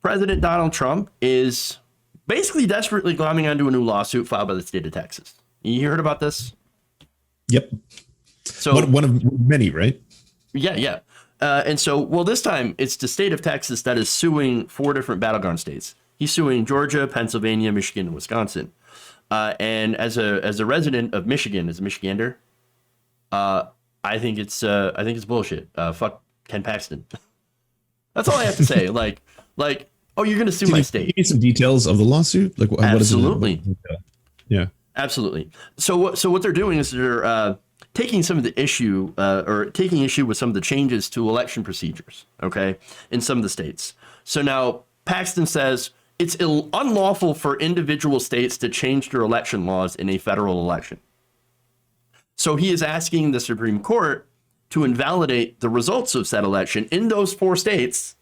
President Donald Trump is basically desperately glomming onto a new lawsuit filed by the state of Texas. You heard about this? Yep. So one of many, right? Yeah. And so, well, this time it's the state of Texas that is suing 4 different battleground states. He's suing Georgia, Pennsylvania, Michigan, and Wisconsin. And as a resident of Michigan, as a Michigander, I think it's bullshit. Fuck Ken Paxton. That's all I have to say. Like, oh, you're gonna sue my state. Give me some details of the lawsuit. Like, absolutely. What is it? Yeah, absolutely. So what they're doing is they're taking some of the issue or taking issue with some of the changes to election procedures. Okay, in some of the states. So now Paxton says it's unlawful for individual states to change their election laws in a federal election. So he is asking the Supreme Court to invalidate the results of said election in those 4 states,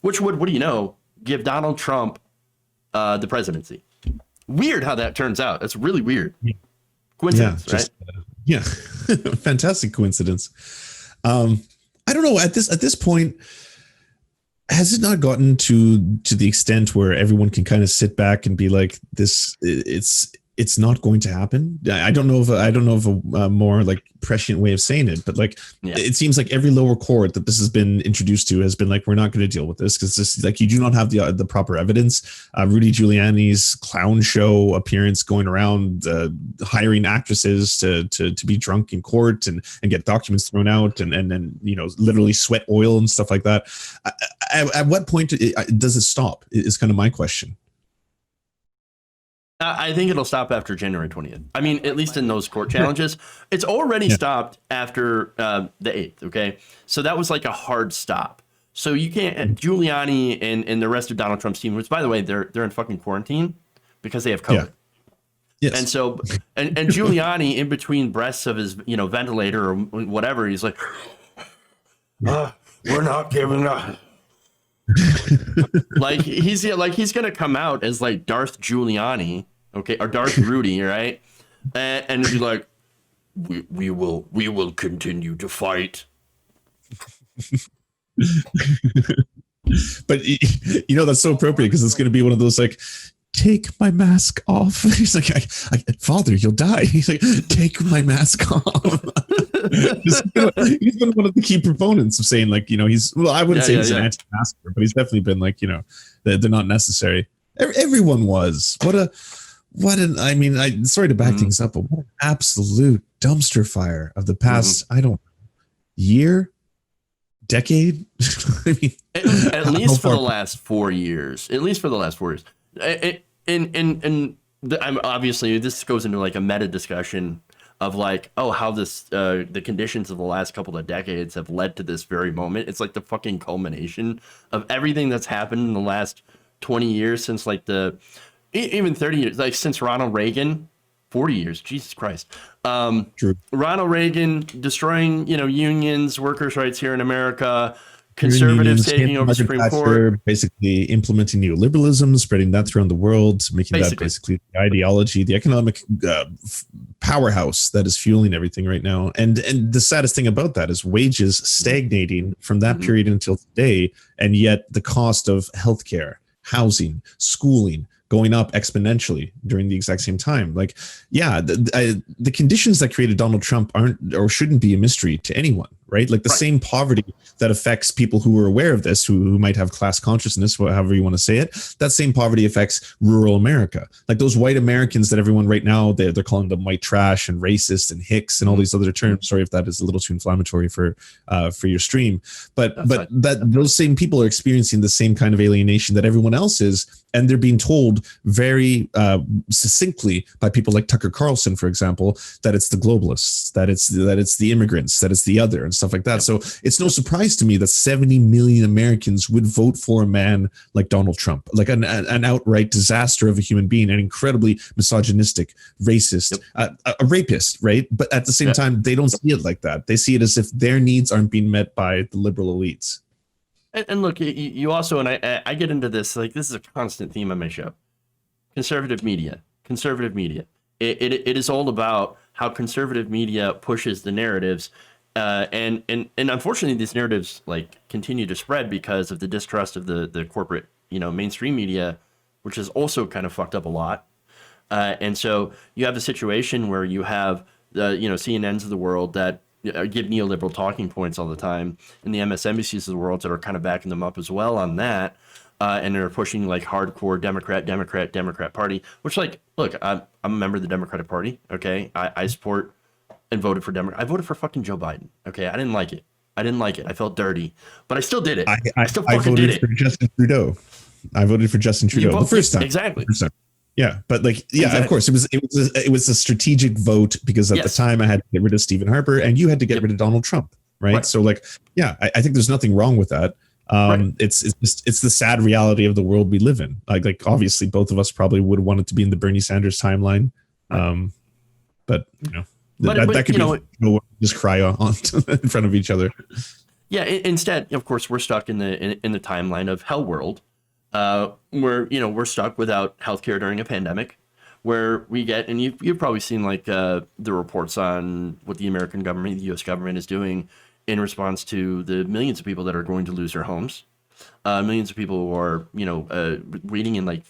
which would, what do you know, give Donald Trump the presidency. Weird how that turns out. That's really weird. Coincidence, right? Yeah. Fantastic coincidence. I don't know, at this point, has it not gotten to the extent where everyone can kind of sit back and be like, it's not going to happen? I don't know of a more like prescient way of saying it, but like, It seems like every lower court that this has been introduced to has been like, we're not going to deal with this because this, like, you do not have the proper evidence. Rudy Giuliani's clown show appearance going around hiring actresses to be drunk in court and get documents thrown out and literally sweat oil and stuff like that. At what point does it stop is kind of my question. I think it'll stop after January 20th. I mean, at least in those court challenges. It's already stopped after the 8th, okay? So that was like a hard stop. So you can't, Giuliani and the rest of Donald Trump's team, which, by the way, they're in fucking quarantine because they have COVID. Yeah. Yes. And so, and Giuliani, in between breaths of his, ventilator or whatever, he's like, we're not giving up. like he's gonna come out as like Darth Giuliani, okay, or Darth Rudy, right? And be like, we will continue to fight. But that's so appropriate because it's going to be one of those like, take my mask off. He's like, Father, you'll die. He's like, take my mask off. He's been one of the key proponents of saying, like, I wouldn't say he's an anti-masker, but he's definitely been like, they're not necessary. Everyone was. Sorry to back things up, but what an absolute dumpster fire of the past, year, decade. I mean, at least for the last 4 years. At least for the last 4 years. I'm obviously, this goes into like a meta discussion of like, how this the conditions of the last couple of decades have led to this very moment. It's like the fucking culmination of everything that's happened in the last 20 years since like even 30 years, like since Ronald Reagan. 40 years, Jesus Christ. True. Ronald Reagan destroying, unions, workers' rights here in America. Conservatives taking over the Supreme Court, basically implementing neoliberalism, spreading that throughout the world, making that basically the ideology, the economic powerhouse that is fueling everything right now. And the saddest thing about that is wages stagnating from that period until today, and yet the cost of healthcare, housing, schooling going up exponentially during the exact same time. Like, the conditions that created Donald Trump aren't or shouldn't be a mystery to anyone, right? Like the same poverty that affects people who are aware of this, who might have class consciousness, however you want to say it, that same poverty affects rural America. Like those white Americans that everyone right now, they're calling them white trash and racist and hicks and all these other terms. Sorry if that is a little too inflammatory for your stream. But those same people are experiencing the same kind of alienation that everyone else is. And they're being told very succinctly by people like Tucker Carlson, for example, that it's the globalists, that it's the immigrants, that it's the other and stuff like that. Yep. So it's no surprise to me that 70 million Americans would vote for a man like Donald Trump, like an outright disaster of a human being, an incredibly misogynistic, racist, a rapist, right? But at the same time, they don't see it like that. They see it as if their needs aren't being met by the liberal elites. And look, you also, and I get into this, like this is a constant theme on my show. Conservative media. It is all about how conservative media pushes the narratives. And unfortunately, these narratives like continue to spread because of the distrust of the corporate mainstream media, which is also kind of fucked up a lot. And so you have a situation where you have CNNs of the world that give neoliberal talking points all the time, and the MSNBCs of the world that are kind of backing them up as well on that. And they're pushing like hardcore Democrat Party, which, like, look, I'm a member of the Democratic Party. Okay. I support and voted for Democrat. I voted for fucking Joe Biden. Okay. I didn't like it. I felt dirty, but I still did it. I still fucking did it. For Justin Trudeau. I voted for Justin Trudeau the first time. Exactly. Yeah, but like, yeah, exactly. Of course, it was a strategic vote because at the time I had to get rid of Stephen Harper and you had to get rid of Donald Trump, right? So like, yeah, I think there's nothing wrong with that. It's the sad reality of the world we live in. Like obviously, both of us probably would want it to be in the Bernie Sanders timeline, but that could be just cry on in front of each other. Yeah. Instead, of course, we're stuck in the timeline of Hell World. Where we're stuck without healthcare during a pandemic, where we get, and you've probably seen like the reports on what the American government, the U.S. government is doing in response to the millions of people that are going to lose their homes, millions of people who are waiting in like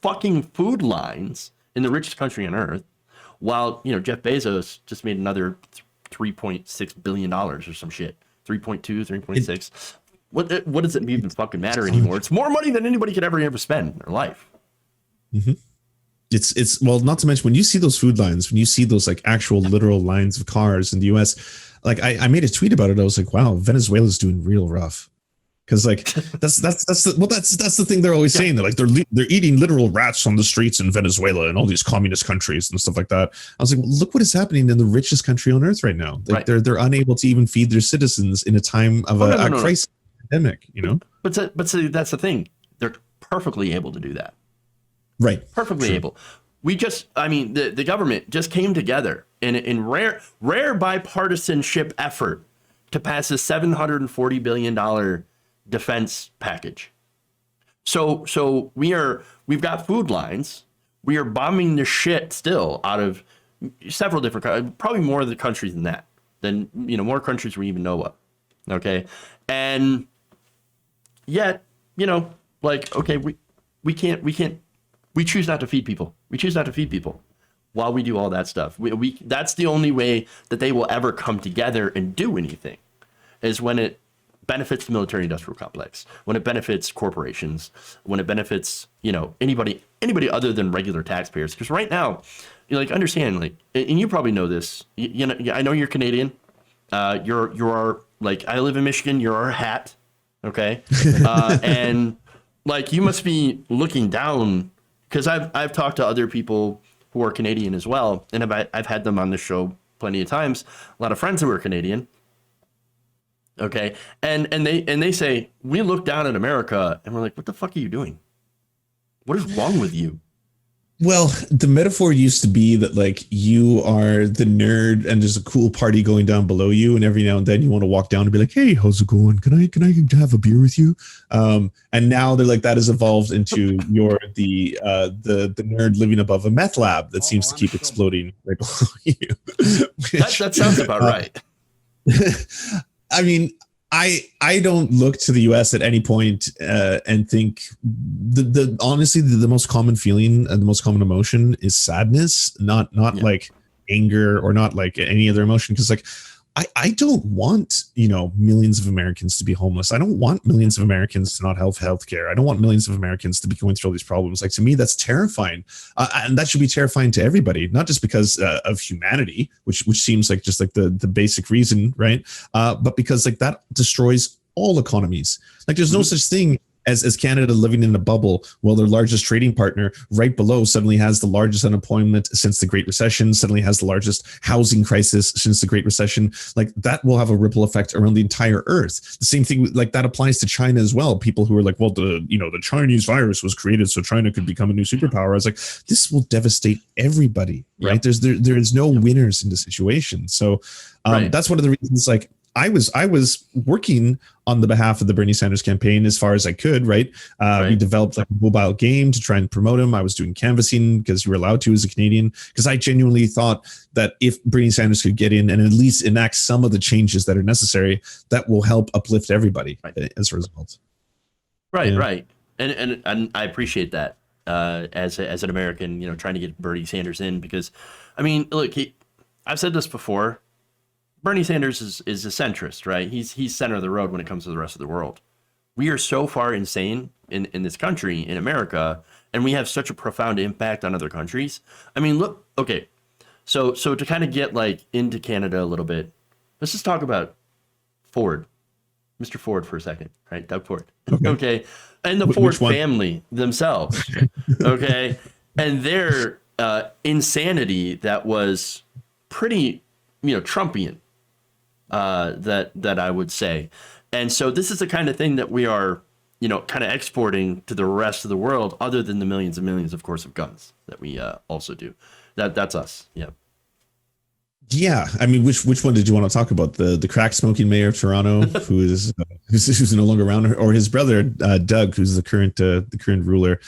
fucking food lines in the richest country on earth, while Jeff Bezos just made another $3.6 billion or some shit, 3.6. What does it even fucking matter anymore? It's more money than anybody could ever spend in their life. Mm-hmm. It's well, not to mention when you see those food lines, when you see those like actual literal lines of cars in the US, like I made a tweet about it. I was like, wow, Venezuela's doing real rough. Because like that's the thing they're always saying. They're like they're eating literal rats on the streets in Venezuela and all these communist countries and stuff like that. I was like, well, look what is happening in the richest country on earth right now. Like they're unable to even feed their citizens in a time of a crisis. Pandemic, but see, that's the thing. They're perfectly able to do that. Right. Perfectly able. The government just came together in rare bipartisanship effort to pass a $740 billion defense package. So we've got food lines. We are bombing the shit still out of several different, probably more of the countries than that, more countries we even know of. Okay. And yet, okay, we choose not to feed people. We choose not to feed people while we do all that stuff. We that's the only way that they will ever come together and do anything, is when it benefits the military industrial complex, when it benefits corporations, when it benefits, anybody other than regular taxpayers. Because right now, understand, and you probably know this, I know you're Canadian. You're like, I live in Michigan, you're our hat. Okay. And like, you must be looking down, because I've talked to other people who are Canadian as well. And I've had them on the show plenty of times, a lot of friends who are Canadian. Okay. And they say, we look down at America and we're like, what the fuck are you doing? What is wrong with you? Well, the metaphor used to be that like you are the nerd and there's a cool party going down below you, and every now and then you want to walk down and be like, "Hey, how's it going? Can I have a beer with you?" And now they're like, that has evolved into you're the nerd living above a meth lab that seems to keep exploding right below you. That sounds about right. I mean, I don't look to the US at any point and think honestly the most common feeling and the most common emotion is sadness, not like anger or not like any other emotion. Because like I don't want, millions of Americans to be homeless. I don't want millions of Americans to not have health care. I don't want millions of Americans to be going through all these problems. Like, to me, that's terrifying. And that should be terrifying to everybody, not just because of humanity, which seems like just like the basic reason, right? But because like that destroys all economies. Like, there's no such thing as Canada living in a bubble while their largest trading partner right below suddenly has the largest unemployment since the Great Recession, suddenly has the largest housing crisis since the Great Recession. Like, that will have a ripple effect around the entire earth. The same thing, like, that applies to China as well. People who are like, well, the Chinese virus was created so China could become a new superpower. I was like, this will devastate everybody, right? There is no winners in the situation. So that's one of the reasons, like, I was working on the behalf of the Bernie Sanders campaign as far as I could, right? We developed like a mobile game to try and promote him. I was doing canvassing because you were allowed to as a Canadian, because I genuinely thought that if Bernie Sanders could get in and at least enact some of the changes that are necessary, that will help uplift everybody as a result. Right. And I appreciate that as an American, trying to get Bernie Sanders in because, I mean, look, I've said this before. Bernie Sanders is a centrist, right? He's center of the road when it comes to the rest of the world. We are so far insane in this country, in America, and we have such a profound impact on other countries. I mean, look, okay, so to kind of get like into Canada a little bit, let's just talk about Ford, Mr. Ford for a second, right? Doug Ford, okay, and the Ford family themselves, okay, and their insanity that was pretty, Trumpian, that I would say. And so this is the kind of thing that we are, kind of exporting to the rest of the world, other than the millions and millions, of course, of guns that we also do. That's us. Yeah. Yeah, I mean, which one did you want to talk about? The crack smoking mayor of Toronto, who's no longer around, or his brother Doug, who's the current ruler?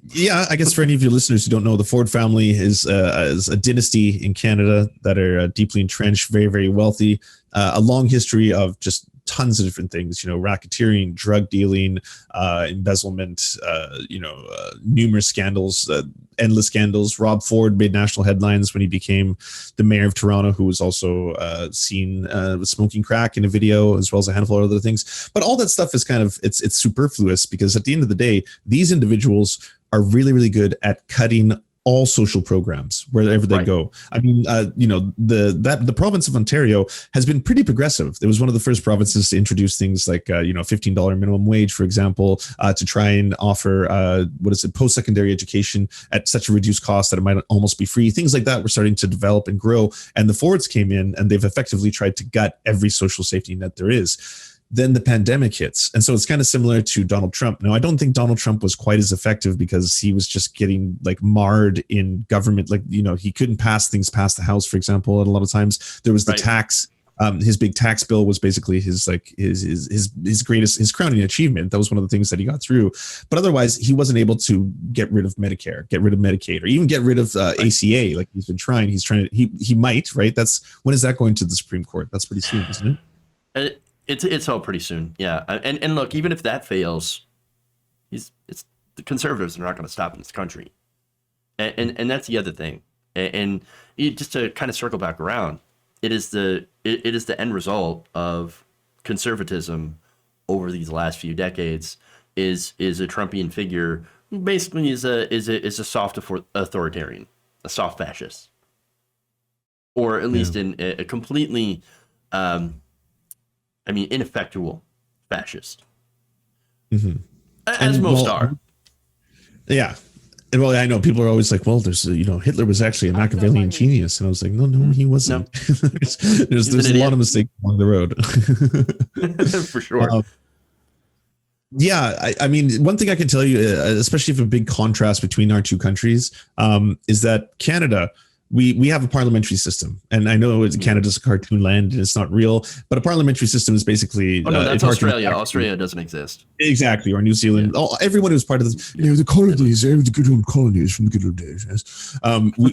Yeah, I guess for any of your listeners who don't know, the Ford family is a dynasty in Canada that are deeply entrenched, very, very wealthy, a long history of just tons of different things, racketeering, drug dealing, embezzlement, numerous scandals, endless scandals. Rob Ford made national headlines when he became the mayor of Toronto, who was also seen smoking crack in a video, as well as a handful of other things. But all that stuff is kind of, it's superfluous, because at the end of the day, these individuals are really, really good at cutting all social programs wherever they go. I mean, the province of Ontario has been pretty progressive. It was one of the first provinces to introduce things like $15 minimum wage, for example, to try and offer post-secondary education at such a reduced cost that it might almost be free. Things like that were starting to develop and grow, and the Fords came in and they've effectively tried to gut every social safety net there is. Then the pandemic hits. And so it's kind of similar to Donald Trump. Now, I don't think Donald Trump was quite as effective, because he was just getting like marred in government. Like, he couldn't pass things past the House, for example. And a lot of times there was the tax. His big tax bill was basically his crowning achievement. That was one of the things that he got through. But otherwise, he wasn't able to get rid of Medicare, get rid of Medicaid, or even get rid of ACA. Like he's been trying. He might, right? When is that going to the Supreme Court? That's pretty soon, isn't it? It's all pretty soon, yeah. And look, even if that fails, the conservatives are not going to stop in this country, and that's the other thing. And just to kind of circle back around, it is the end result of conservatism over these last few decades. Is a Trumpian figure who basically is a soft authoritarian, a soft fascist, or at least in a completely ineffectual fascist. Mm-hmm. As most are. Yeah. And well, I know people are always like, well, there's, Hitler was actually a Machiavellian genius. And I was like, no, he wasn't. No. there's a lot of mistakes along the road. For sure. Yeah. I mean, one thing I can tell you, especially if a big contrast between our two countries, is that Canada, we have a parliamentary system, and I know Canada's a cartoon land and it's not real, but a parliamentary system is basically. Oh no, that's Australia. Australia doesn't exist. Exactly, or New Zealand. Yeah. Everyone who was part of this, the colonies, the good old colonies from the good old days. Yes.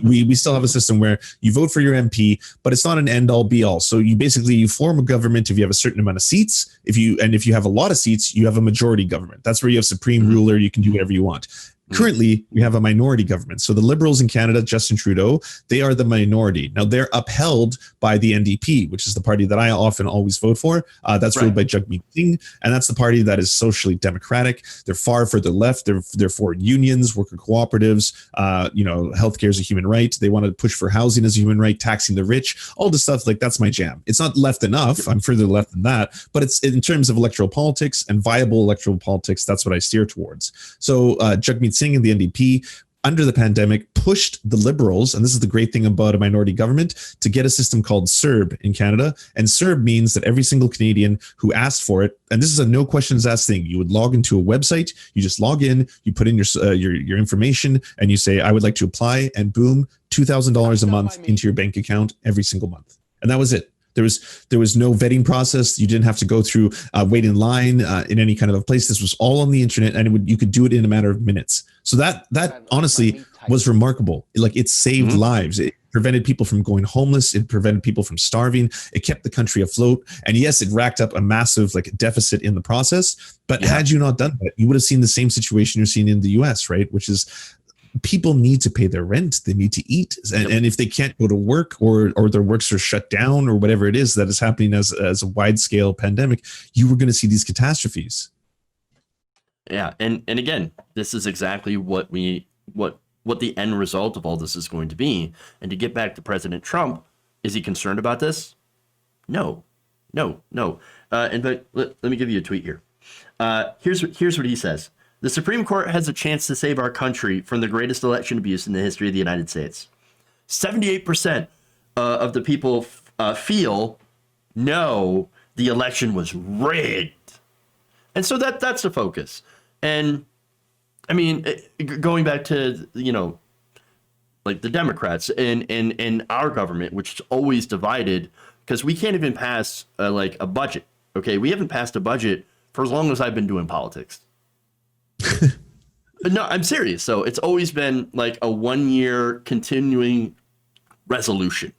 We still have a system where you vote for your MP, but it's not an end all be all. So you form a government if you have a certain amount of seats. If you have a lot of seats, you have a majority government. That's where you have supreme ruler. You can do whatever you want. Currently, we have a minority government. So the Liberals in Canada, Justin Trudeau, they are the minority. Now, they're upheld by the NDP, which is the party that I often always vote for. That's ruled by Jagmeet Singh, and that's the party that is socially democratic. They're far further left. They're for unions, worker cooperatives. Healthcare is a human right. They want to push for housing as a human right, taxing the rich, all the stuff. Like, that's my jam. It's not left enough. I'm further left than that. But it's in terms of electoral politics and viable electoral politics, that's what I steer towards. So Jagmeet Singh and the NDP, under the pandemic, pushed the Liberals, and this is the great thing about a minority government, to get a system called CERB in Canada. And CERB means that every single Canadian who asked for it, and this is a no questions asked thing, you would log into a website, you just log in, you put in your information, and you say, I would like to apply, and boom, $2,000 a month into your bank account every single month. And that was it. There was no vetting process. You didn't have to go through wait in line in any kind of a place. This was all on the internet, and you could do it in a matter of minutes. So that honestly was remarkable. Like, it saved lives. prevented people from going homeless. It prevented people from starving. It kept the country afloat. And yes, it racked up a massive like deficit in the process. But had you not done that, you would have seen the same situation you're seeing in the US, right? Which is people need to pay their rent. They need to eat. And if they can't go to work or their works are shut down or whatever it is that is happening as a wide scale pandemic, you were going to see these catastrophes. Yeah. And again, this is exactly what the end result of all this is going to be. And to get back to President Trump, is he concerned about this? No. But let me give you a tweet here. Here's what he says. The Supreme Court has a chance to save our country from the greatest election abuse in the history of the United States. 78% of the people feel no, the election was rigged. And so that's the focus. And I mean, going back to, like the Democrats in our government, which is always divided, because we can't even pass like a budget. Okay, we haven't passed a budget for as long as I've been doing politics. No, I'm serious. So it's always been like a 1-year continuing resolution.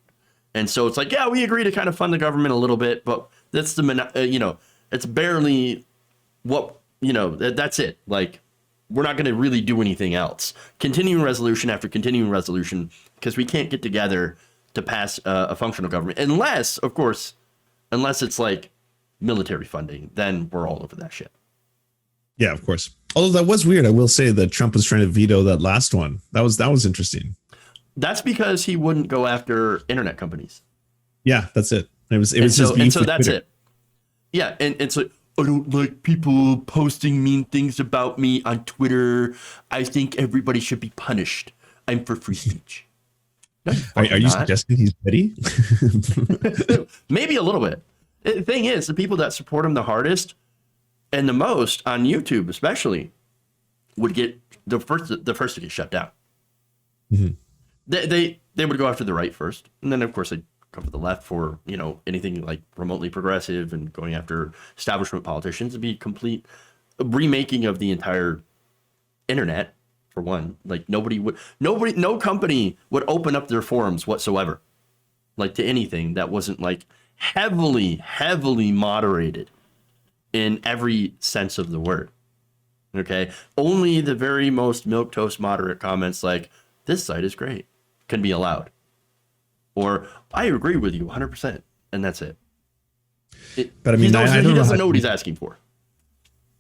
And so it's like, yeah, we agree to kind of fund the government a little bit, but that's it's barely that's it. Like, we're not going to really do anything else. Continuing resolution after continuing resolution, because we can't get together to pass a functional government. Unless it's like military funding, then we're all over that shit. Yeah, of course. Although that was weird. I will say that Trump was trying to veto that last one. That was interesting. That's because he wouldn't go after internet companies. Yeah, that's it. It was so that's Twitter. It. Yeah, and so I don't like people posting mean things about me on Twitter. I think everybody should be punished. I'm for free speech. No, are you suggesting he's petty? Maybe a little bit. The thing is, the people that support him the hardest and the most on YouTube, especially, would get the first to get shut down. Mm-hmm. They would go after the right first, and then of course they'd come to the left for anything like remotely progressive and going after establishment politicians. It'd be complete remaking of the entire internet. For one, like no company would open up their forums whatsoever, like to anything that wasn't like heavily moderated in every sense of the word. Okay, only the very most milquetoast moderate comments like this site is great can be allowed, or I agree with you 100%, and that's it. But I mean, he doesn't know what he's asking for.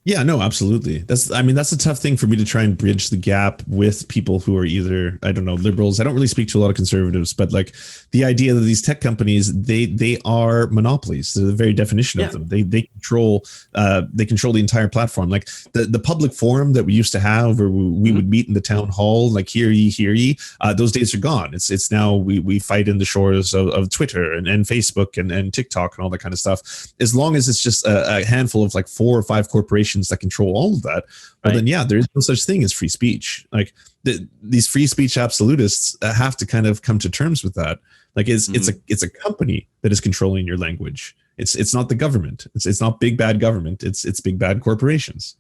Yeah, no, absolutely. That's a tough thing for me to try and bridge the gap with people who are either, I don't know, liberals. I don't really speak to a lot of conservatives, but like the idea that these tech companies, they are monopolies. They're the very definition of them. They control the entire platform. Like the public forum that we used to have, where we would meet in the town hall, like hear ye. Those days are gone. It's now we fight in the shores of Twitter and Facebook and TikTok and all that kind of stuff. As long as it's just a handful of like 4 or 5 corporations that control all of that, well, then there is no such thing as free speech. Like these free speech absolutists have to kind of come to terms with that. Like it's a company that is controlling your language. It's not the government. It's not big bad government. It's big bad corporations.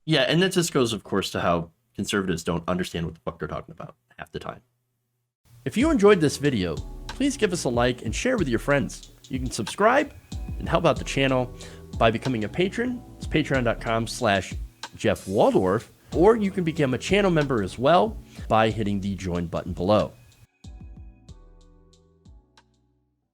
Yeah, and that just goes, of course, to how conservatives don't understand what the fuck they're talking about half the time. If you enjoyed this video, please give us a like and share with your friends. You can subscribe and help out the channel by becoming a patron. It's patreon.com/Jeff Waldorf, or you can become a channel member as well by hitting the join button below.